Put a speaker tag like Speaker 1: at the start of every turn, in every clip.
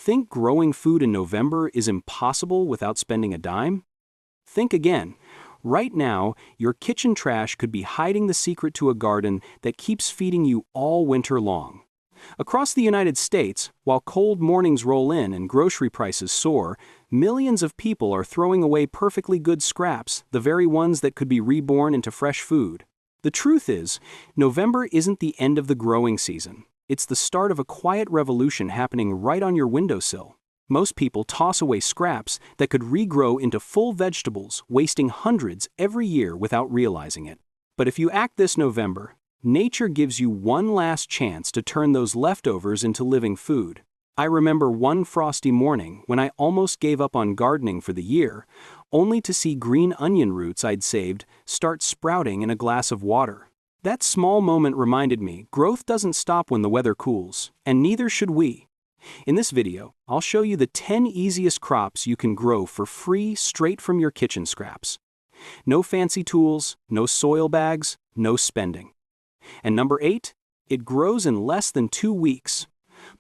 Speaker 1: think growing food in November is impossible without spending a dime? Think again. Right now, your kitchen trash could be hiding the secret to a garden that keeps feeding you all winter long. Across the United States, while cold mornings roll in and grocery prices soar, millions of people are throwing away perfectly good scraps, the very ones that could be reborn into fresh food. The truth is, November isn't the end of the growing season. It's the start of a quiet revolution happening right on your windowsill. Most people toss away scraps that could regrow into full vegetables, wasting hundreds every year without realizing it. But if you act this November, nature gives you one last chance to turn those leftovers into living food. I remember one frosty morning when I almost gave up on gardening for the year, only to see green onion roots I'd saved start sprouting in a glass of water. That small moment reminded me growth doesn't stop when the weather cools, and neither should we. In this video, I'll show you the 10 easiest crops you can grow for free straight from your kitchen scraps. No fancy tools, no soil bags, no spending. And number 8, it grows in less than 2 weeks.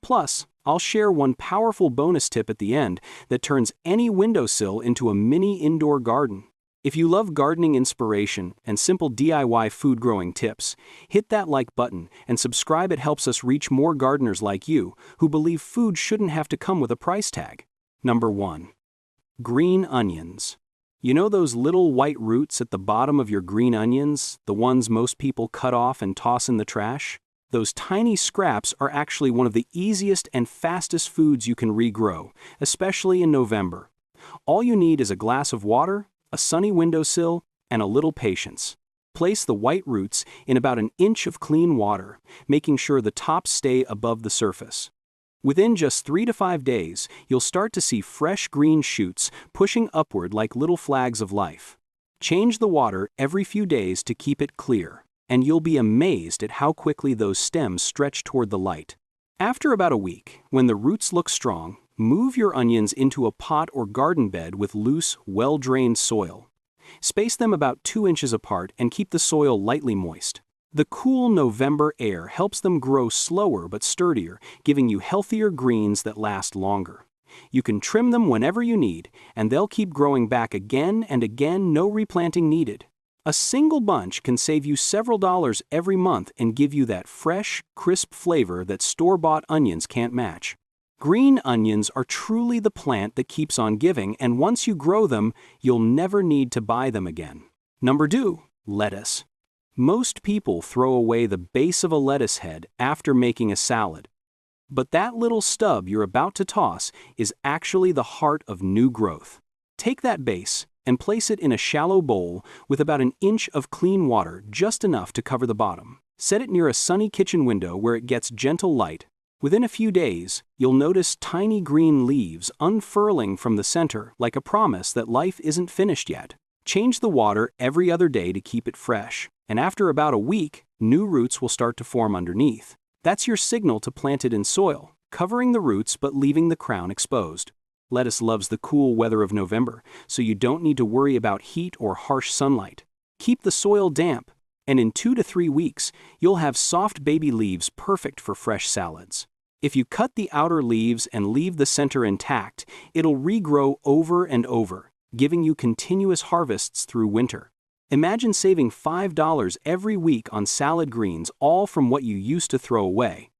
Speaker 1: Plus, I'll share one powerful bonus tip at the end that turns any windowsill into a mini indoor garden. If you love gardening inspiration and simple DIY food growing tips, hit that like button and subscribe. It helps us reach more gardeners like you who believe food shouldn't have to come with a price tag. Number 1. Green onions. You know those little white roots at the bottom of your green onions, the ones most people cut off and toss in the trash? Those tiny scraps are actually one of the easiest and fastest foods you can regrow, especially in November. All you need is a glass of water, a sunny windowsill, and a little patience. Place the white roots in about an inch of clean water, making sure the tops stay above the surface. Within just 3 to 5 days, you'll start to see fresh green shoots pushing upward like little flags of life. Change the water every few days to keep it clear, and you'll be amazed at how quickly those stems stretch toward the light. After about a week, when the roots look strong, move your onions into a pot or garden bed with loose, well-drained soil. Space them about 2 inches apart and keep the soil lightly moist. The cool November air helps them grow slower but sturdier, giving you healthier greens that last longer. You can trim them whenever you need, and they'll keep growing back again and again, no replanting needed. A single bunch can save you several dollars every month and give you that fresh, crisp flavor that store-bought onions can't match. Green onions are truly the plant that keeps on giving, and once you grow them, you'll never need to buy them again. Number 2, lettuce. Most people throw away the base of a lettuce head after making a salad. But that little stub you're about to toss is actually the heart of new growth. Take that base and place it in a shallow bowl with about an inch of clean water, just enough to cover the bottom. Set it near a sunny kitchen window where it gets gentle light. Within a few days, you'll notice tiny green leaves unfurling from the center like a promise that life isn't finished yet. Change the water every other day to keep it fresh, and after about a week, new roots will start to form underneath. That's your signal to plant it in soil, covering the roots but leaving the crown exposed. Lettuce loves the cool weather of November, so you don't need to worry about heat or harsh sunlight. Keep the soil damp, and in 2 to 3 weeks, you'll have soft baby leaves perfect for fresh salads. If you cut the outer leaves and leave the center intact, it'll regrow over and over, giving you continuous harvests through winter. Imagine saving $5 every week on salad greens, all from what you used to throw away.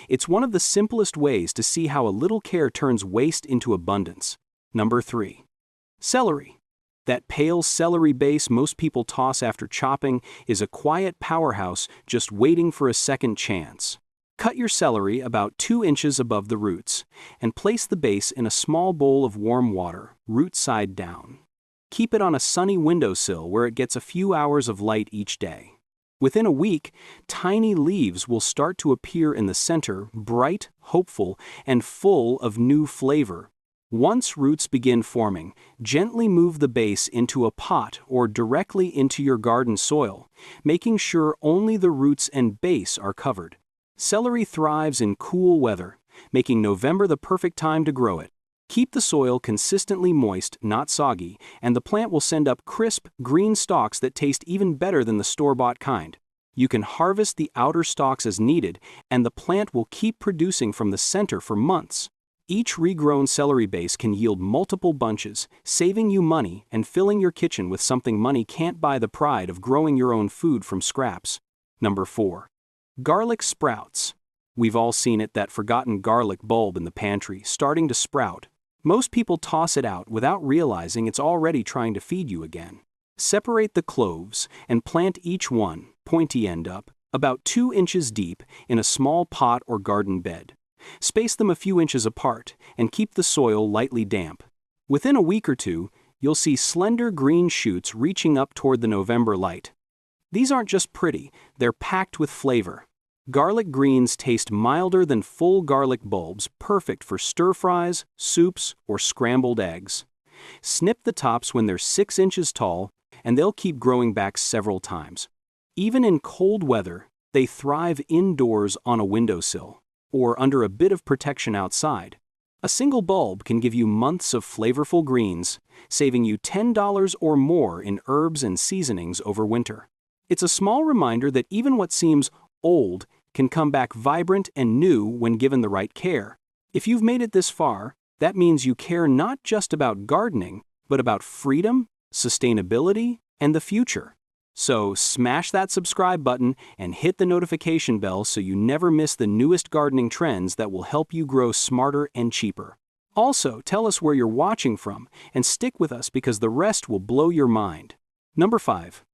Speaker 1: It's one of the simplest ways to see how a little care turns waste into abundance. Number 3. Celery. That pale celery base most people toss after chopping is a quiet powerhouse just waiting for a second chance. Cut your celery about 2 inches above the roots and place the base in a small bowl of warm water, root side down. Keep it on a sunny windowsill where it gets a few hours of light each day. Within a week, tiny leaves will start to appear in the center, bright, hopeful, and full of new flavor. Once roots begin forming, gently move the base into a pot or directly into your garden soil, making sure only the roots and base are covered. Celery thrives in cool weather, making November the perfect time to grow it. Keep the soil consistently moist, not soggy, and the plant will send up crisp, green stalks that taste even better than the store-bought kind. You can harvest the outer stalks as needed, and the plant will keep producing from the center for months. Each regrown celery base can yield multiple bunches, saving you money and filling your kitchen with something money can't buy: the pride of growing your own food from scraps. Number 4. Garlic sprouts. We've all seen it, that forgotten garlic bulb in the pantry, starting to sprout. Most people toss it out without realizing it's already trying to feed you again. Separate the cloves and plant each one, pointy end up, about 2 inches deep, in a small pot or garden bed. Space them a few inches apart and keep the soil lightly damp. Within a week or two, you'll see slender green shoots reaching up toward the November light. These aren't just pretty, they're packed with flavor. Garlic greens taste milder than full garlic bulbs, perfect for stir-fries, soups, or scrambled eggs. Snip the tops when they're 6 inches tall, and they'll keep growing back several times. Even in cold weather, they thrive indoors on a windowsill, or under a bit of protection outside. A single bulb can give you months of flavorful greens, saving you $10 or more in herbs and seasonings over winter. It's a small reminder that even what seems old can come back vibrant and new when given the right care. If you've made it this far, that means you care not just about gardening, but about freedom, sustainability, and the future. So smash that subscribe button and hit the notification bell so you never miss the newest gardening trends that will help you grow smarter and cheaper. Also, tell us where you're watching from and stick with us because the rest will blow your mind. Number 5.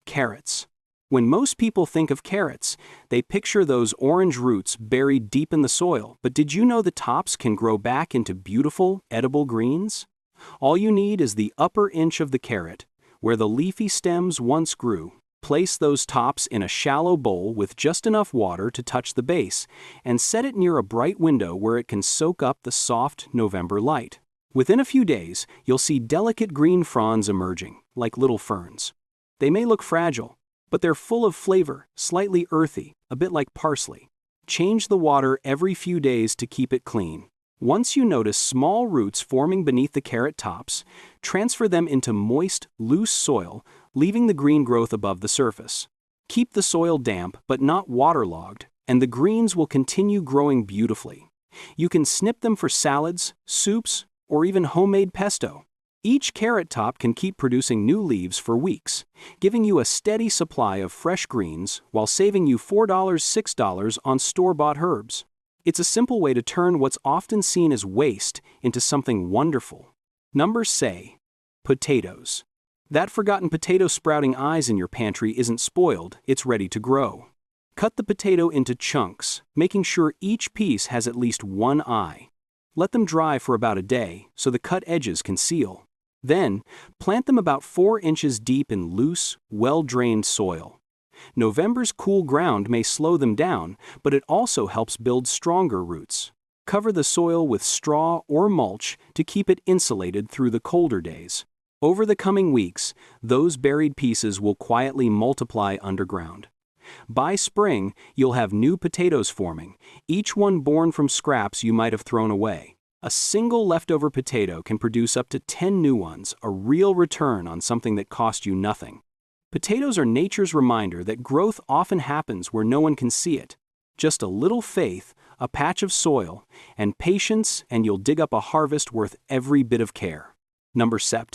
Speaker 1: Carrots. When most people think of carrots, they picture those orange roots buried deep in the soil, but did you know the tops can grow back into beautiful, edible greens? All you need is the upper inch of the carrot, where the leafy stems once grew. Place those tops in a shallow bowl with just enough water to touch the base, and set it near a bright window where it can soak up the soft November light. Within a few days, you'll see delicate green fronds emerging, like little ferns. They may look fragile, but they're full of flavor, slightly earthy, a bit like parsley. Change the water every few days to keep it clean. Once you notice small roots forming beneath the carrot tops, transfer them into moist, loose soil, leaving the green growth above the surface. Keep the soil damp but not waterlogged, and the greens will continue growing beautifully. You can snip them for salads, soups, or even homemade pesto. Each carrot top can keep producing new leaves for weeks, giving you a steady supply of fresh greens while saving you $4, $6 on store-bought herbs. It's a simple way to turn what's often seen as waste into something wonderful. Number 6. Potatoes. That forgotten potato sprouting eyes in your pantry isn't spoiled, it's ready to grow. Cut the potato into chunks, making sure each piece has at least one eye. Let them dry for about a day so the cut edges can seal. Then, plant them about 4 inches deep in loose, well-drained soil. November's cool ground may slow them down, but it also helps build stronger roots. Cover the soil with straw or mulch to keep it insulated through the colder days. Over the coming weeks, those buried pieces will quietly multiply underground. By spring, you'll have new potatoes forming, each one born from scraps you might have thrown away. A single leftover potato can produce up to 10 new ones, a real return on something that cost you nothing. Potatoes are nature's reminder that growth often happens where no one can see it. Just a little faith, a patch of soil, and patience, and you'll dig up a harvest worth every bit of care. Number 7.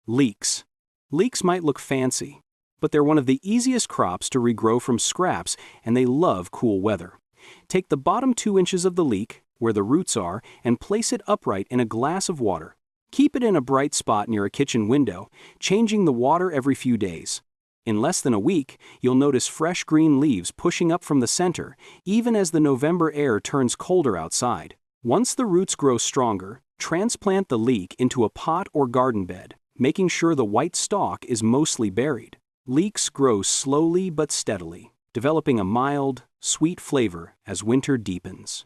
Speaker 1: Leeks. Leeks might look fancy, but they're one of the easiest crops to regrow from scraps, and they love cool weather. Take the bottom 2 inches of the leek, where the roots are, and place it upright in a glass of water. Keep it in a bright spot near a kitchen window, changing the water every few days. In less than a week, you'll notice fresh green leaves pushing up from the center, even as the November air turns colder outside. Once the roots grow stronger, transplant the leek into a pot or garden bed, making sure the white stalk is mostly buried. Leeks grow slowly but steadily, developing a mild, sweet flavor as winter deepens.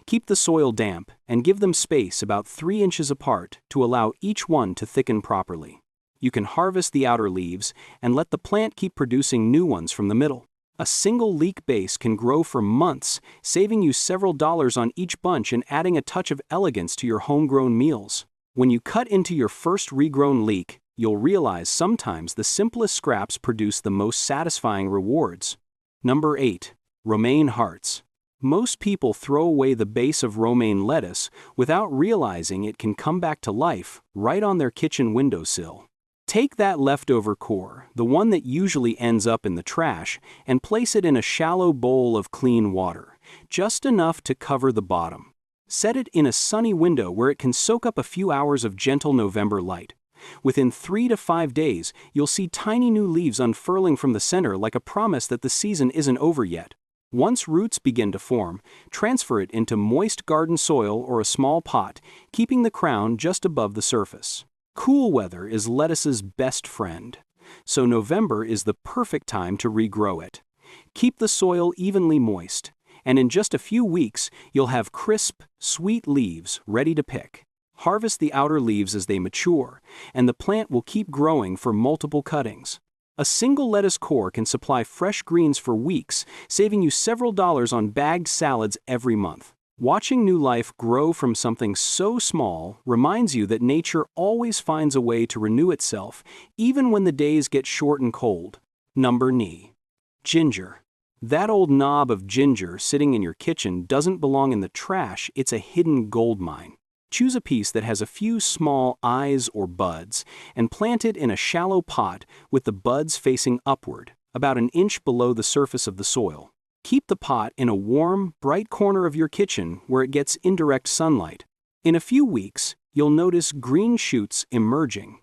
Speaker 1: Keep the soil damp and give them space about 3 inches apart to allow each one to thicken properly. You can harvest the outer leaves and let the plant keep producing new ones from the middle. A single leek base can grow for months, saving you several dollars on each bunch and adding a touch of elegance to your homegrown meals. When you cut into your first regrown leek, you'll realize sometimes the simplest scraps produce the most satisfying rewards. Number 8. Romaine hearts. Most people throw away the base of romaine lettuce without realizing it can come back to life right on their kitchen windowsill. Take that leftover core, the one that usually ends up in the trash, and place it in a shallow bowl of clean water, just enough to cover the bottom. Set it in a sunny window where it can soak up a few hours of gentle November light. Within 3 to 5 days, you'll see tiny new leaves unfurling from the center like a promise that the season isn't over yet. Once roots begin to form, transfer it into moist garden soil or a small pot, keeping the crown just above the surface. Cool weather is lettuce's best friend, so November is the perfect time to regrow it. Keep the soil evenly moist, and in just a few weeks, you'll have crisp, sweet leaves ready to pick. Harvest the outer leaves as they mature, and the plant will keep growing for multiple cuttings. A single lettuce core can supply fresh greens for weeks, saving you several dollars on bagged salads every month. Watching new life grow from something so small reminds you that nature always finds a way to renew itself, even when the days get short and cold. Number 9. Ginger. That old knob of ginger sitting in your kitchen doesn't belong in the trash, it's a hidden gold mine. Choose a piece that has a few small eyes or buds and plant it in a shallow pot with the buds facing upward, about an inch below the surface of the soil. Keep the pot in a warm, bright corner of your kitchen where it gets indirect sunlight. In a few weeks, you'll notice green shoots emerging,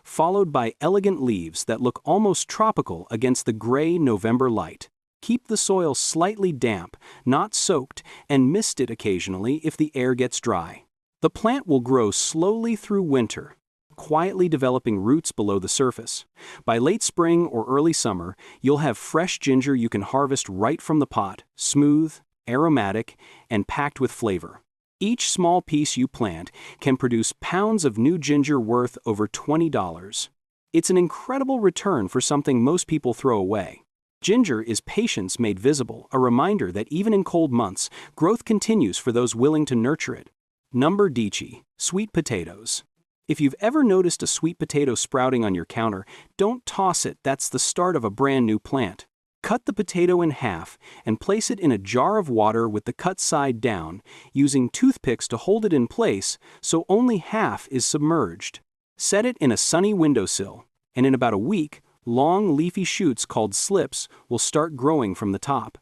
Speaker 1: followed by elegant leaves that look almost tropical against the gray November light. Keep the soil slightly damp, not soaked, and mist it occasionally if the air gets dry. The plant will grow slowly through winter, quietly developing roots below the surface. By late spring or early summer, you'll have fresh ginger you can harvest right from the pot, smooth, aromatic, and packed with flavor. Each small piece you plant can produce pounds of new ginger worth over $20. It's an incredible return for something most people throw away. Ginger is patience made visible, a reminder that even in cold months, growth continues for those willing to nurture it. Number 10. Sweet potatoes. If you've ever noticed a sweet potato sprouting on your counter, don't toss it, that's the start of a brand new plant. Cut the potato in half and place it in a jar of water with the cut side down, using toothpicks to hold it in place so only half is submerged. Set it in a sunny windowsill, and in about a week, long leafy shoots called slips will start growing from the top.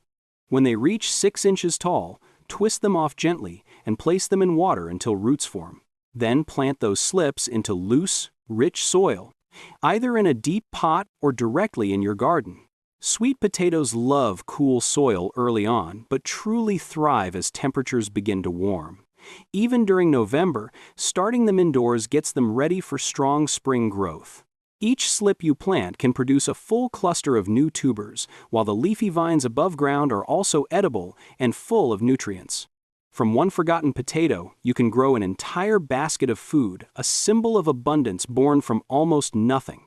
Speaker 1: When they reach 6 inches tall, twist them off gently and place them in water until roots form. Then plant those slips into loose, rich soil, either in a deep pot or directly in your garden. Sweet potatoes love cool soil early on, but truly thrive as temperatures begin to warm. Even during November, starting them indoors gets them ready for strong spring growth. Each slip you plant can produce a full cluster of new tubers, while the leafy vines above ground are also edible and full of nutrients. From one forgotten potato, you can grow an entire basket of food, a symbol of abundance born from almost nothing.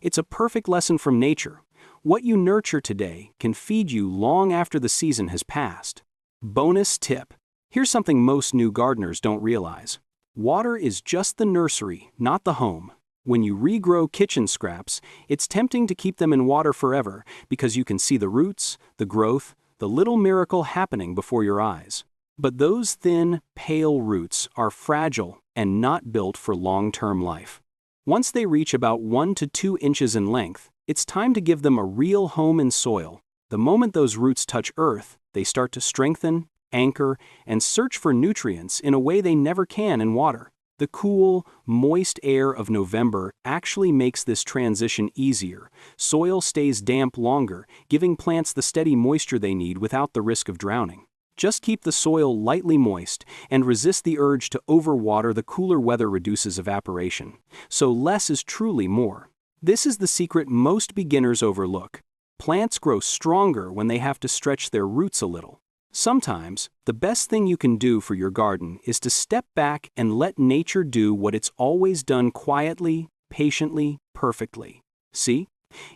Speaker 1: It's a perfect lesson from nature. What you nurture today can feed you long after the season has passed. Bonus tip. Here's something most new gardeners don't realize. Water is just the nursery, not the home. When you regrow kitchen scraps, it's tempting to keep them in water forever because you can see the roots, the growth, the little miracle happening before your eyes. But those thin, pale roots are fragile and not built for long-term life. Once they reach about 1 to 2 inches in length, it's time to give them a real home in soil. The moment those roots touch earth, they start to strengthen, anchor, and search for nutrients in a way they never can in water. The cool, moist air of November actually makes this transition easier. Soil stays damp longer, giving plants the steady moisture they need without the risk of drowning. Just keep the soil lightly moist and resist the urge to overwater. The cooler weather reduces evaporation, so less is truly more. This is the secret most beginners overlook. Plants grow stronger when they have to stretch their roots a little. Sometimes, the best thing you can do for your garden is to step back and let nature do what it's always done quietly, patiently, perfectly. See?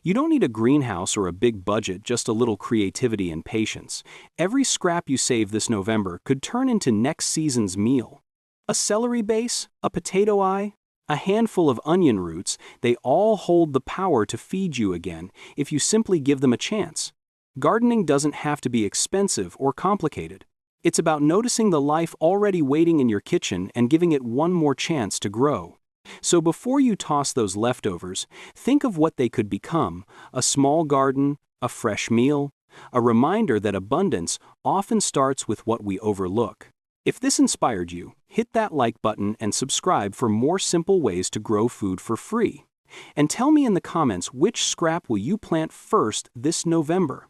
Speaker 1: You don't need a greenhouse or a big budget, just a little creativity and patience. Every scrap you save this November could turn into next season's meal. A celery base, a potato eye, a handful of onion roots, they all hold the power to feed you again if you simply give them a chance. Gardening doesn't have to be expensive or complicated. It's about noticing the life already waiting in your kitchen and giving it one more chance to grow. So before you toss those leftovers, think of what they could become: a small garden, a fresh meal, a reminder that abundance often starts with what we overlook. If this inspired you, hit that like button and subscribe for more simple ways to grow food for free. And tell me in the comments, which scrap will you plant first this November?